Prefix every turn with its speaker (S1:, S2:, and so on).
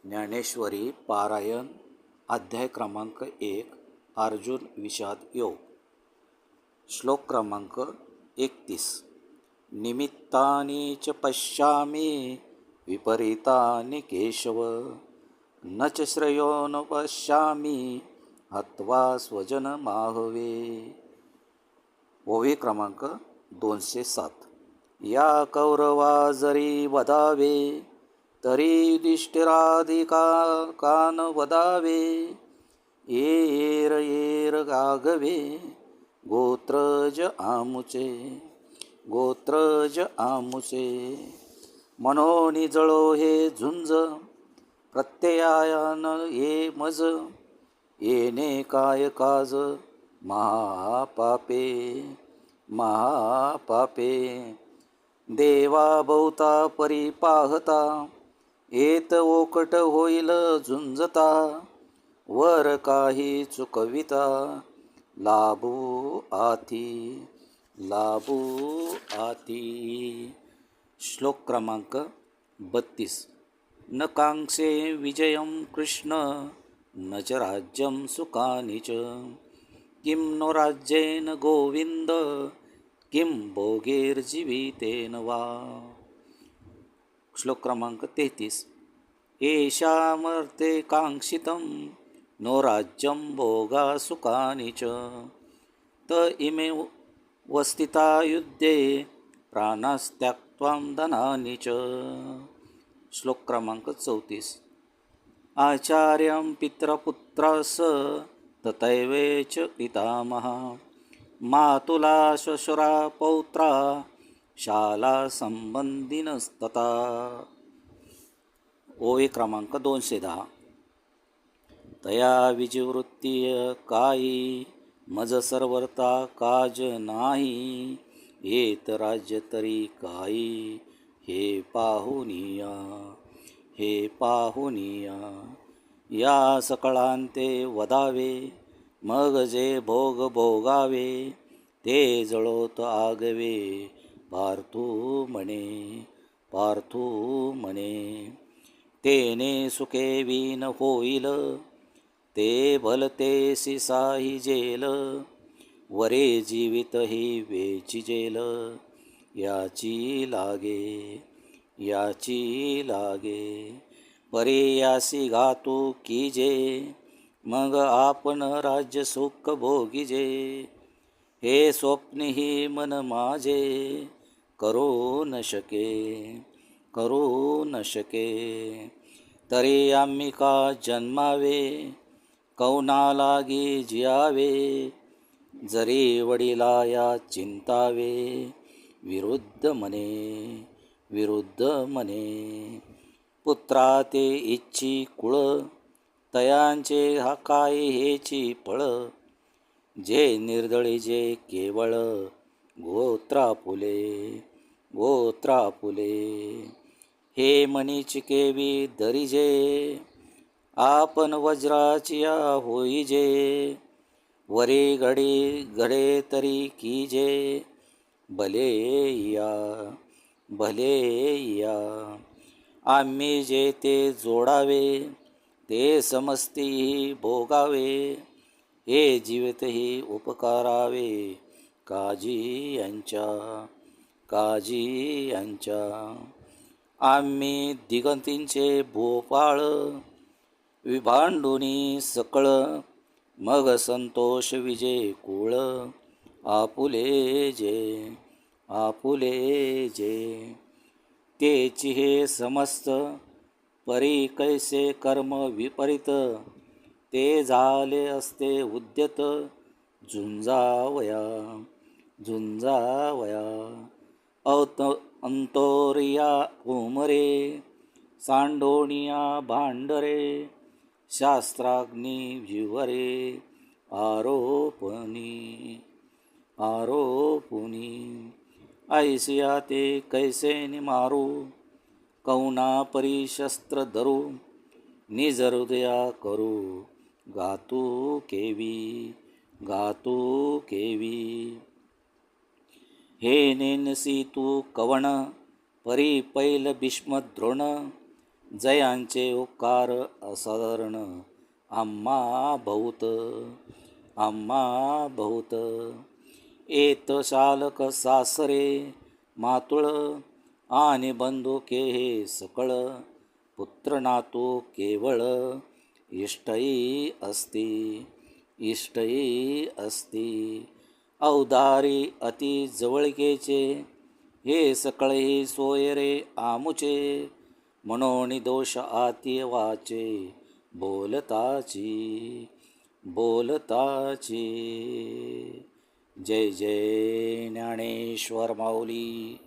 S1: ज्ञानेश्वरी पारायण अध्याय क्रमांक 1 अर्जुन विषाद योग श्लोक क्रमांक 31 निमित्तानि च पश्यामि विपरीतानि केशव न च श्रेयो न पश्यामि हत्वा स्वजनमाहवे ओवी क्रमांक 207 या कौरवा जरी वदावे तरी युधिष्ठिराधिका कान वदावे येर येर गागवे गोत्रज आमुचे मनोनी जळो हे झुंज प्रत्ययान ये मज येणे काय काज महापापे देवा बहुता परिपाहता येत ओकट होईल झुंजता वर काही चुकविता लाभू आती श्लोक क्रमांक 32 न कांक्षे विजयं कृष्ण न च राज्यं सुखानि च किं नो राज्येन गोविंद किं भोगैर्जीवितेन वा श्लोक क्रमांक 33 येषामर्थे कांक्षितं नो राज्यं भोगा सुखानि च त इमे वस्थिता युद्धे प्राणास्त्यक्त्वा धनानि च श्लोक क्रमांक 34 आचार्यं पितरपुत्रास तथैवेच पितामहा मातुला श्वशुरा पौत्रा शाला संबंधिनस्तथा ओवी क्रमांक 210 तया विजिवृत्तीय काही मज सर्वता काज नाही येत राज्य तरी काही हे पाहुनिया या सकळांते वदावे मग जे भोग भोगावे ते जळोत आगवे पार्थू म्हणे तेने सुखे विन होईल ते भलतेसी साही जेल वरे जीवित ही वेची जेल याची लागे पर्यासी घातू कीजे मग आपण राज्य सुख भोगिजे हे स्वप्न ही मन माझे करू न शके तरी आम्ही का जन्मावे कौना लागी जियावे जरी वडिला या चिंतावे विरुद्ध म्हणे पुत्रा ते इच्छी कुळ तयांचे हा काय हेची फळ जे निर्दळी जे केवळ गोत्रापुले हे मनीची केवी दरिजे आपण वज्राचिया होईजे वरी घडे तरी कीजे भले या आम्ही जे ते जोडावे ते समस्ती भोगावे हे जीवितही उपकारावे काजी यांच्या आम्ही दिगंतींचे भोपाळ विभांडुनी सकळ मग संतोष विजय कुळ आपुले जे तेची हे समस्त परी कैसे कर्म विपरीत ते झाले असते उद्यत झुंजावया अंतोरिया उमरे सांडोनिया भांडरे शास्त्राग्नी विवरे आरोपुनी ऐसिया ते कैसे निमारू कौना परी शस्त्र धरू निज हृदया करू गातू केवी हे नेनसी तू कवण परी पैल भीष्म द्रोण जयांचे उपकार असाधारण आम्हा बहुत एत शालक सासरे मातुळ आणि बंधुके हे सकळ पुत्र नातू केवळ इष्टई असती औदारी अति जवळकेचे हे सकळे सोय रे आमुचे मनोनी दोष आती वाचे बोलताची जय जय ज्ञानेश्वर माऊली.